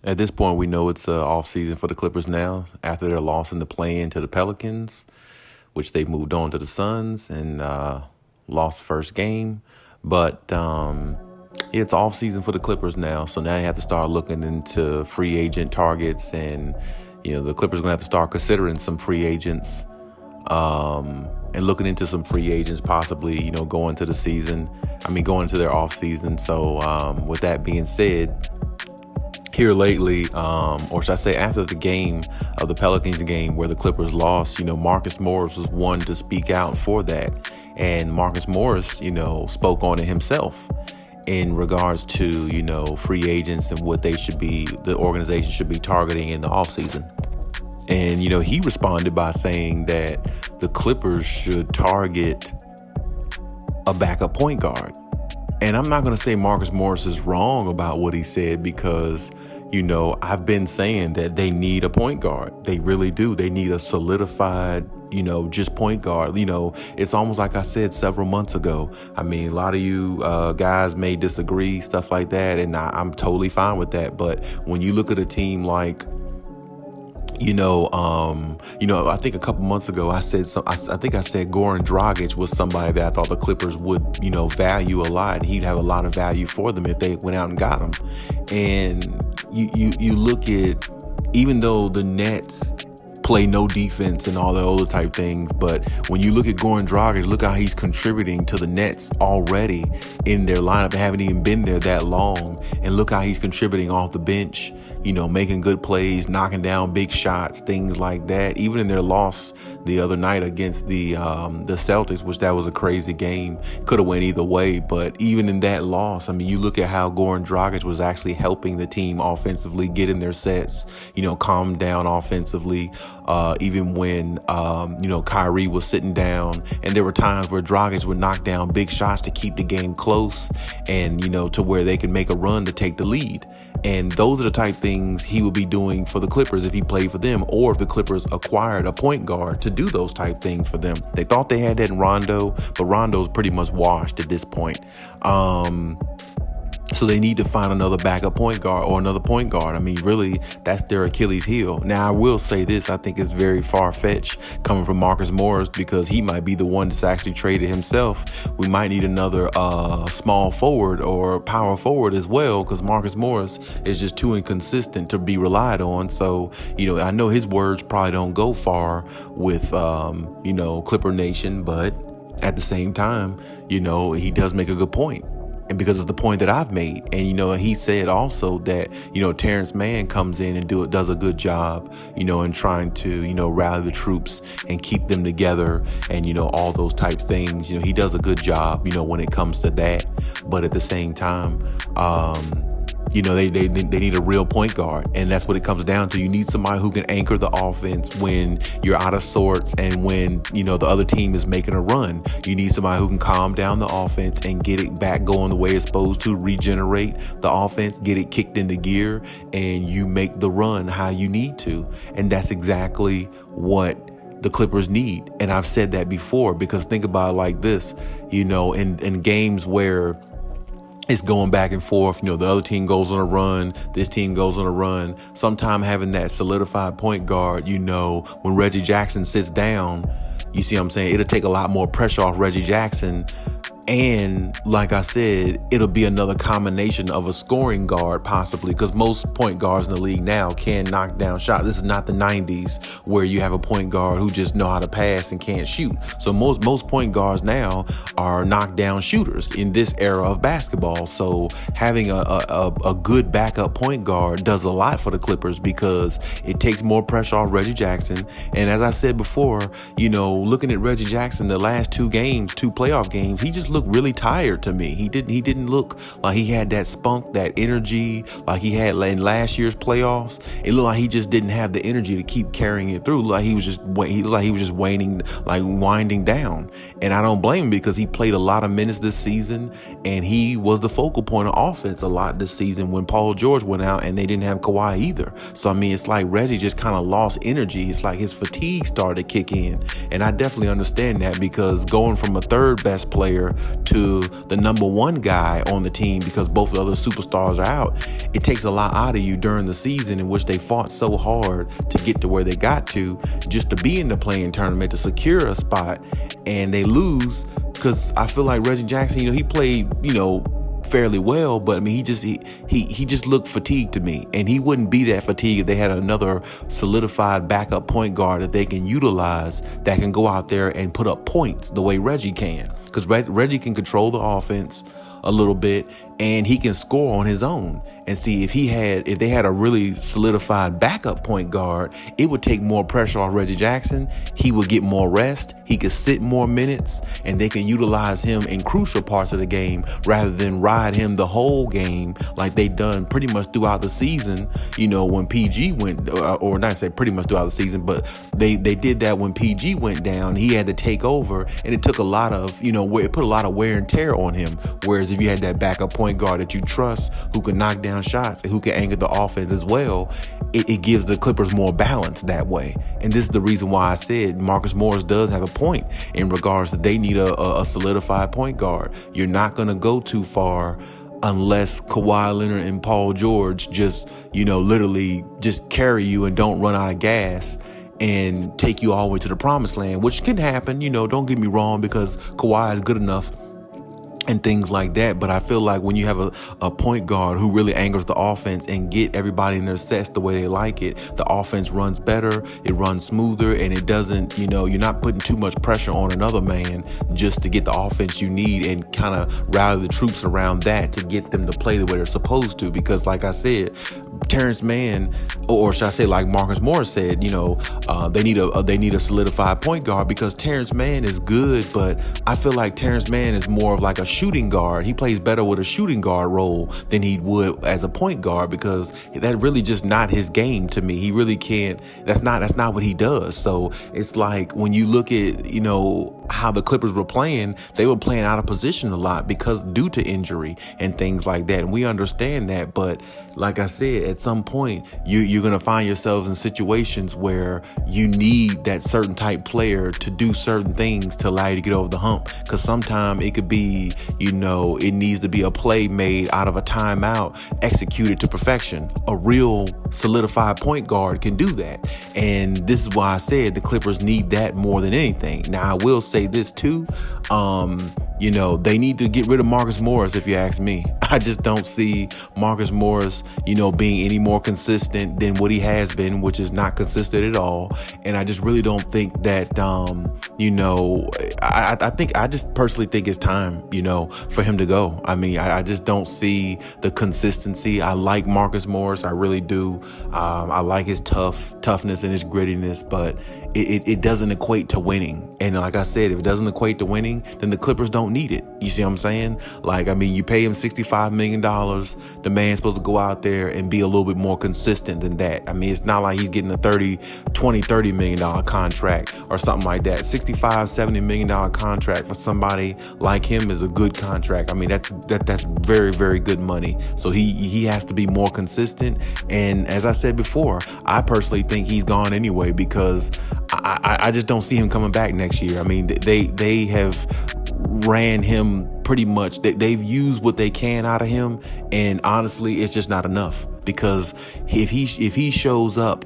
At this point, we know it's off season for the Clippers now after their loss in the play-in to the Pelicans, which they moved on to the Suns and lost the first game. But it's off season for the Clippers now, so now they have to start looking into free agent targets, and the Clippers are going to have to start considering some free agents and looking into some free agents possibly, going into the season. Going into their off season. So with that being said, here lately, or should I say after the game of the Pelicans game where the Clippers lost, Marcus Morris was one to speak out for that. And Marcus Morris, spoke on it himself in regards to, free agents and what the organization should be targeting in the offseason. And, he responded by saying that the Clippers should target a backup point guard. And I'm not going to say Marcus Morris is wrong about what he said because, I've been saying that they need a point guard. They really do. They need a solidified, just point guard. It's almost like I said several months ago. A lot of you guys may disagree, stuff like that. And I'm totally fine with that. But when you look at a team like, I think a couple months ago I said I think I said Goran Dragic was somebody that I thought the Clippers would, value a lot. He'd have a lot of value for them if they went out and got him. And you look at, even though the Nets play no defense and all the other type things, but when you look at Goran Dragic, look how he's contributing to the Nets already in their lineup. They haven't even been there that long, and look how he's contributing off the bench, making good plays, knocking down big shots, things like that. Even in their loss the other night against the Celtics, which that was a crazy game, could have went either way, but even in that loss, you look at how Goran Dragic was actually helping the team offensively, get in their sets, calm down offensively. Even when, Kyrie was sitting down, and there were times where Dragic would knock down big shots to keep the game close and, to where they can make a run to take the lead. And those are the type things he would be doing for the Clippers if he played for them, or if the Clippers acquired a point guard to do those type things for them. They thought they had that in Rondo, but Rondo's pretty much washed at this point. So they need to find another backup point guard or another point guard. Really, that's their Achilles heel. Now, I will say this. I think it's very far-fetched coming from Marcus Morris because he might be the one that's actually traded himself. We might need another small forward or power forward as well because Marcus Morris is just too inconsistent to be relied on. So, I know his words probably don't go far with, Clipper Nation, but at the same time, he does make a good point. And because it's the point that I've made. And, he said also that, Terrence Mann comes in and does a good job, in trying to, rally the troops and keep them together and, all those type things. He does a good job, when it comes to that. But at the same time, they need a real point guard. And that's what it comes down to. You need somebody who can anchor the offense when you're out of sorts and when, the other team is making a run. You need somebody who can calm down the offense and get it back going the way it's supposed to, regenerate the offense, get it kicked into gear, and you make the run how you need to. And that's exactly what the Clippers need. And I've said that before because think about it like this, in games where it's going back and forth. The other team goes on a run. This team goes on a run. Sometime having that solidified point guard, when Reggie Jackson sits down, you see what I'm saying? It'll take a lot more pressure off Reggie Jackson. And like I said, it'll be another combination of a scoring guard possibly because most point guards in the league now can knock down shots. This is not the 90s where you have a point guard who just know how to pass and can't shoot. So most point guards now are knockdown shooters in this era of basketball. So having a good backup point guard does a lot for the Clippers because it takes more pressure off Reggie Jackson. And as I said before, looking at Reggie Jackson, the last two playoff games, he just looked really tired to me. He didn't look like he had that spunk, that energy like he had in last year's playoffs. It looked like he just didn't have the energy to keep carrying it through. Like he was just winding down. And I don't blame him because he played a lot of minutes this season and he was the focal point of offense a lot this season when Paul George went out and they didn't have Kawhi either. So it's like Reggie just kind of lost energy. It's like his fatigue started to kick in. And I definitely understand that because going from a third best player to the number one guy on the team because both the other superstars are out, it takes a lot out of you during the season in which they fought so hard to get to where they got to, just to be in the play-in tournament, to secure a spot, and they lose. Because I feel like Reggie Jackson, he played, fairly well, but I mean, he just looked fatigued to me, and he wouldn't be that fatigued if they had another solidified backup point guard that they can utilize that can go out there and put up points the way Reggie can. Because Reggie can control the offense a little bit, and he can score on his own. And see, if they had a really solidified backup point guard, it would take more pressure off Reggie Jackson. He would get more rest. He could sit more minutes, and they can utilize him in crucial parts of the game rather than ride him the whole game like they done pretty much throughout the season. When PG went, or not say pretty much throughout the season, but they did that when PG went down. He had to take over, and it took a lot of, it put a lot of wear and tear on him. Whereas if you had that backup point guard that you trust, who can knock down shots and who can anchor the offense as well, it gives the Clippers more balance that way. And this is the reason why I said Marcus Morris does have a point in regards to they need a solidified point guard. You're not going to go too far unless Kawhi Leonard and Paul George just, literally just carry you and don't run out of gas and take you all the way to the promised land, which can happen, don't get me wrong, because Kawhi is good enough and things like that. But I feel like when you have a point guard who really anchors the offense and get everybody in their sets the way they like it, the offense runs better, it runs smoother, and it doesn't, you're not putting too much pressure on another man just to get the offense you need and kind of rally the troops around that to get them to play the way they're supposed to. Because like I said, Terrence Mann, or should I say like Marcus Morris said, they need a solidified point guard, because Terrence Mann is good, but I feel like Terrence Mann is more of like a shooting guard. He plays better with a shooting guard role than he would as a point guard, because that really just not his game to me. He really can't. That's not what he does. So it's like when you look at how the Clippers were playing, they were playing out of position a lot because due to injury and things like that. And we understand that, but like I said, at some point you're going to find yourselves in situations where you need that certain type player to do certain things to allow you to get over the hump. Because sometimes it could be, it needs to be a play made out of a timeout executed to perfection. A real solidified point guard can do that. And this is why I said the Clippers need that more than anything. Now, I will say this too. They need to get rid of Marcus Morris, if you ask me. I just don't see Marcus Morris, being any more consistent than what he has been, which is not consistent at all. And I just really don't think that, I just personally think it's time, for him to go. I mean, I just don't see the consistency. I like Marcus Morris. I really do. I like his toughness and his grittiness, but it doesn't equate to winning. And like I said, if it doesn't equate to winning, then the Clippers don't need it. You see what I'm saying? Like, I mean, you pay him $65 million. The man's supposed to go out there and be a little bit more consistent than that. I mean, it's not like he's getting a $30 million contract or something like that. $65-70 million contract for somebody like him is a good contract. I mean, that's very, very good money. So he has to be more consistent. And as I said before, I personally think he's gone anyway, because I just don't see him coming back next year. I mean, they have ran him pretty much. They've used what they can out of him, and honestly, it's just not enough. Because if he shows up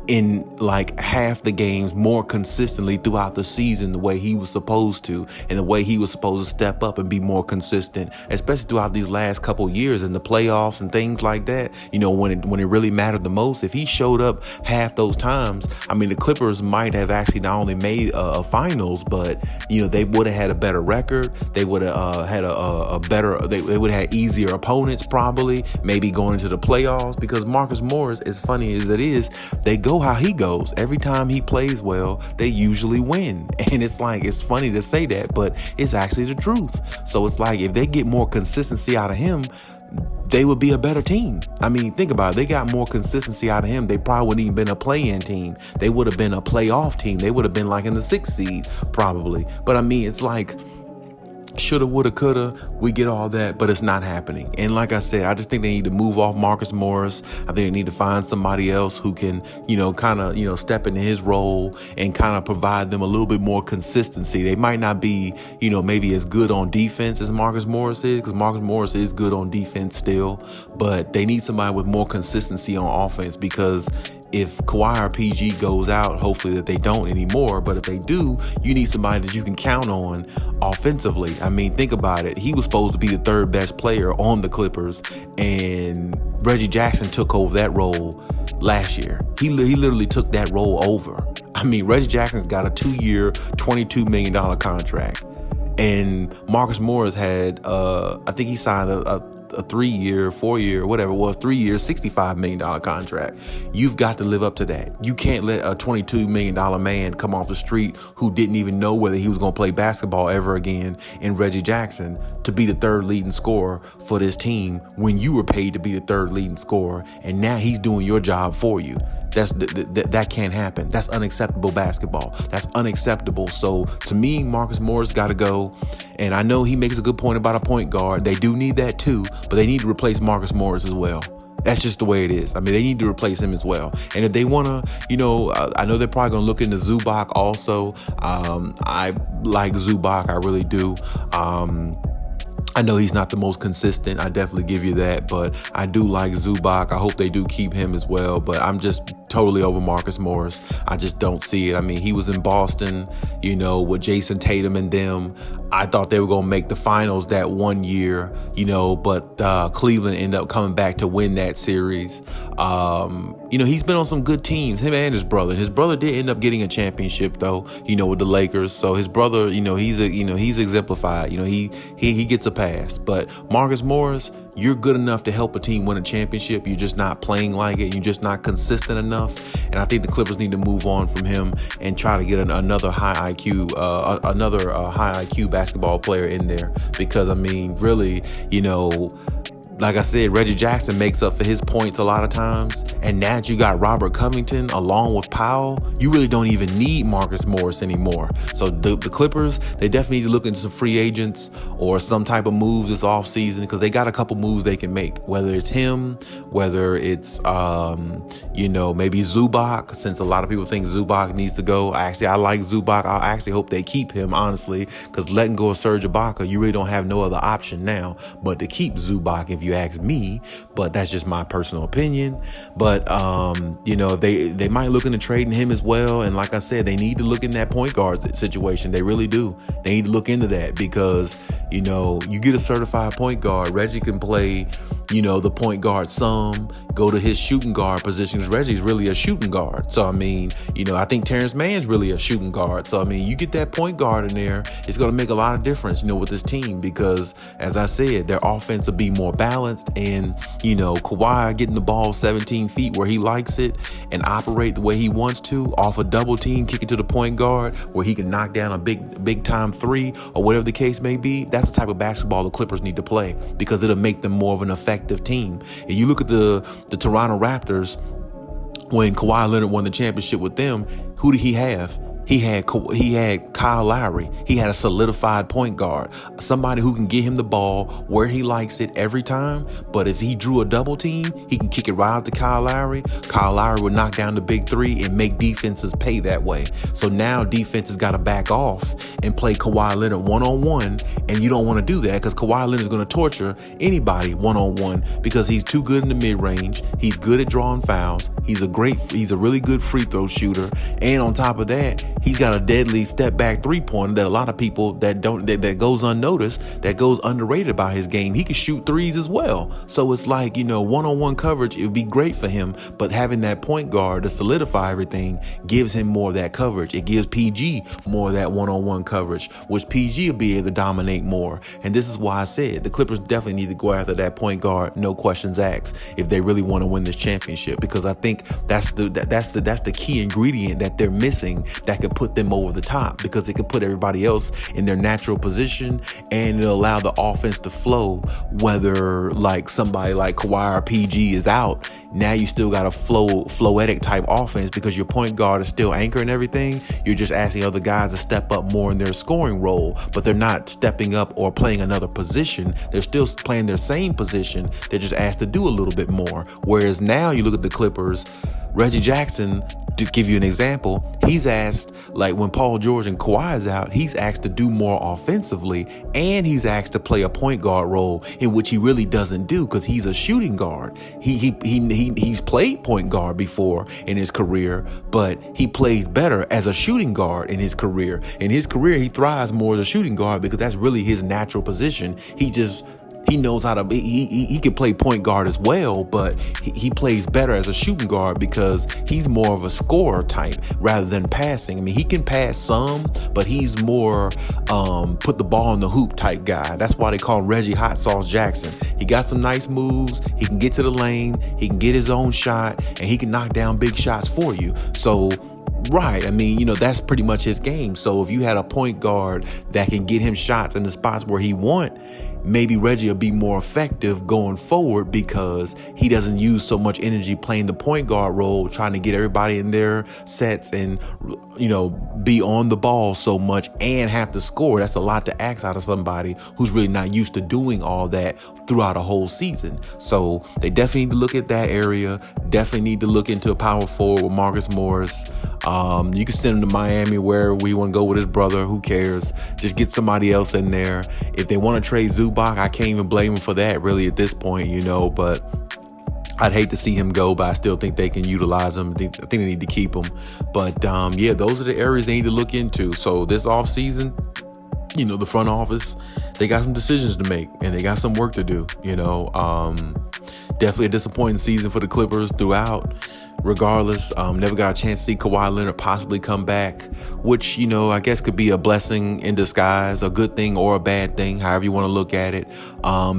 in like half the games more consistently throughout the season, the way he was supposed to, and the way he was supposed to step up and be more consistent, especially throughout these last couple years in the playoffs and things like that, when it really mattered the most, if he showed up half those times, I mean, the Clippers might have actually not only made a finals, but they would have had a better record. They would have had a better, they would have had easier opponents, probably maybe going into the playoffs, because Marcus Morris, as funny as it is, they go how he goes. Every time he plays well, they usually win. And it's like, it's funny to say that, but it's actually the truth. So it's like, if they get more consistency out of him, they would be a better team. I mean, think about it. They got more consistency out of him. They probably wouldn't even been a play-in team. They would have been a playoff team. They would have been like in the 6th seed, probably. But I mean, it's like, shoulda, woulda, coulda. We get all that, but it's not happening. And like I said, I just think they need to move off Marcus Morris. I think they need to find somebody else who can, kind of, step into his role and kind of provide them a little bit more consistency. They might not be, maybe as good on defense as Marcus Morris is, because Marcus Morris is good on defense still, but they need somebody with more consistency on offense, because if Kawhi or PG goes out, hopefully that they don't anymore, but if they do, you need somebody that you can count on offensively. I mean, think about it. He was supposed to be the third best player on the Clippers, and Reggie Jackson took over that role last year. He literally took that role over. I mean, Reggie Jackson's got a 2-year, $22 million contract. And Marcus Morris had, I think he signed a 3-year, 4-year, whatever it was, 3 years, $65 million contract. You've got to live up to that. You can't let a $22 million man come off the street who didn't even know whether he was going to play basketball ever again in Reggie Jackson to be the third leading scorer for this team when you were paid to be the third leading scorer, and now he's doing your job for you. That can't happen. That's unacceptable basketball. That's unacceptable. So to me, Marcus Morris got to go. And I know he makes a good point about a point guard. They do need that too, but they need to replace Marcus Morris as well. That's just the way it is. I mean, they need to replace him as well. And if they want to, I know they're probably going to look into Zubac also. I like Zubac. I really do. I know he's not the most consistent. I definitely give you that, but I do like Zubac. I hope they do keep him as well, but I'm just totally over Marcus Morris. I just don't see it. I mean, he was in Boston, with Jason Tatum and them. I thought they were going to make the finals that 1 year, but Cleveland ended up coming back to win that series. He's been on some good teams, him and his brother. His brother did end up getting a championship though, with the Lakers. So his brother, he's exemplified. He gets a pass. But Marcus Morris, you're good enough to help a team win a championship. You're just not playing like it. You're just not consistent enough. And I think the Clippers need to move on from him and try to get another high IQ basketball player in there. Because, I mean, really, like I said, Reggie Jackson makes up for his points a lot of times. And now that you got Robert Covington along with Powell, you really don't even need Marcus Morris anymore. So the Clippers, they definitely need to look into some free agents or some type of moves this offseason, because they got a couple moves they can make, whether it's him, whether it's, maybe Zubac, since a lot of people think Zubac needs to go. I like Zubac. I actually hope they keep him, honestly, because letting go of Serge Ibaka, you really don't have no other option now but to keep Zubac, if you ask me, but that's just my personal opinion. But they might look into trading him as well. And like I said, they need to look in that point guard situation. They really do. They need to look into that, because you get a certified point guard. Reggie can play the point guard some, go to his shooting guard position, because Reggie's really a shooting guard. So I mean, I think Terrence Mann's really a shooting guard. So I mean, you get that point guard in there, it's going to make a lot of difference with this team, because as I said, their offense will be more balanced, and Kawhi getting the ball 17 feet where he likes it and operate the way he wants to off a double team, kick it to the point guard where he can knock down a big time three or whatever the case may be. That's the type of basketball the Clippers need to play, because it'll make them more of an effective team. And you look at the Toronto Raptors, when Kawhi Leonard won the championship with them, who did he have? He had Kyle Lowry. He had a solidified point guard, somebody who can get him the ball where he likes it every time. But if he drew a double team, he can kick it right out to Kyle Lowry. Kyle Lowry would knock down the big three and make defenses pay that way. So now defense has got to back off and play Kawhi Leonard one-on-one. And you don't want to do that, because Kawhi Leonard is going to torture anybody one-on-one, because he's too good in the mid-range. He's good at drawing fouls. He's a really good free throw shooter. And on top of that, he's got a deadly step back 3-pointer that a lot of people that goes unnoticed, that goes underrated about his game. He can shoot threes as well. So it's like, one-on-one coverage, it would be great for him. But having that point guard to solidify everything gives him more of that coverage. It gives PG more of that one-on-one coverage, which PG will be able to dominate more. And this is why I said the Clippers definitely need to go after that point guard, no questions asked, if they really want to win this championship. Because I think think that's the key ingredient that they're missing that could put them over the top, because it could put everybody else in their natural position and it'll allow the offense to flow. Whether like somebody like Kawhi or PG is out, now you still got a floetic type offense because your point guard is still anchoring everything. You're just asking other guys to step up more in their scoring role, but they're not stepping up or playing another position. They're still playing their same position. They're just asked to do a little bit more. Whereas now you look at the Clippers, Reggie Jackson, to give you an example, he's asked, like when Paul George and Kawhi is out, he's asked to do more offensively, and he's asked to play a point guard role, in which he really doesn't do because he's a shooting guard. He's played point guard before in his career, but he plays better as a shooting guard in his career. In his career, he thrives more as a shooting guard because that's really his natural position. He knows how to be, he can play point guard as well, but he plays better as a shooting guard because he's more of a scorer type rather than passing. I mean, he can pass some, but he's more put the ball in the hoop type guy. That's why they call him Reggie Hot Sauce Jackson. He got some nice moves. He can get to the lane. He can get his own shot, and he can knock down big shots for you. So, right. I mean, that's pretty much his game. So if you had a point guard that can get him shots in the spots where he want, maybe Reggie will be more effective going forward because he doesn't use so much energy playing the point guard role, trying to get everybody in their sets and, be on the ball so much and have to score. That's a lot to ask out of somebody who's really not used to doing all that throughout a whole season. So they definitely need to look at that area. Definitely need to look into a power forward with Marcus Morris. You can send him to Miami, where we want to go with his brother. Who cares? Just get somebody else in there. If they want to trade Zubac, I can't even blame him for that really at this point, but I'd hate to see him go, but I still think they can utilize him. I think they need to keep him. But those are the areas they need to look into. So this offseason, the front office, they got some decisions to make and they got some work to do. Definitely a disappointing season for the Clippers throughout. Regardless, never got a chance to see Kawhi Leonard possibly come back, which, I guess could be a blessing in disguise, a good thing or a bad thing, however you want to look at it,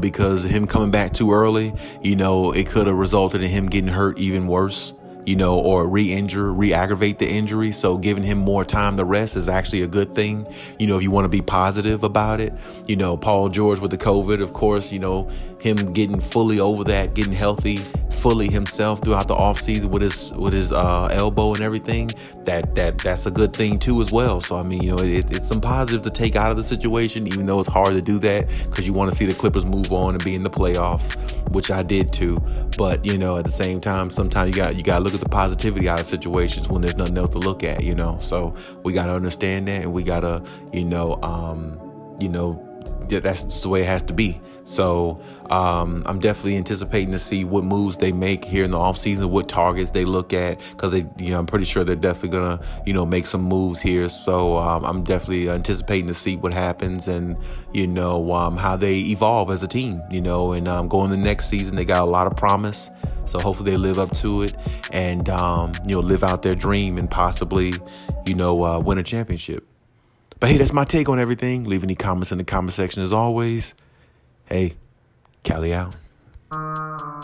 because him coming back too early, it could have resulted in him getting hurt even worse, or re-aggravate the injury. So giving him more time to rest is actually a good thing, if you want to be positive about it. Paul George with the COVID, of course, him getting fully over that, getting healthy fully himself throughout the offseason with his elbow and everything, that's a good thing too as well. So I mean, it's some positive to take out of the situation, even though it's hard to do that because you want to see the Clippers move on and be in the playoffs, which I did too. But at the same time, sometimes you got to look at the positivity out of situations when there's nothing else to look at. So we got to understand that, and we got to that's just the way it has to be. So I'm definitely anticipating to see what moves they make here in the offseason, what targets they look at, because I'm pretty sure they're definitely gonna make some moves here. So I'm definitely anticipating to see what happens and how they evolve as a team. And going the next season, they got a lot of promise. So hopefully they live up to it and live out their dream and possibly win a championship. But hey, that's my take on everything. Leave any comments in the comment section as always. Hey, Khaliis out.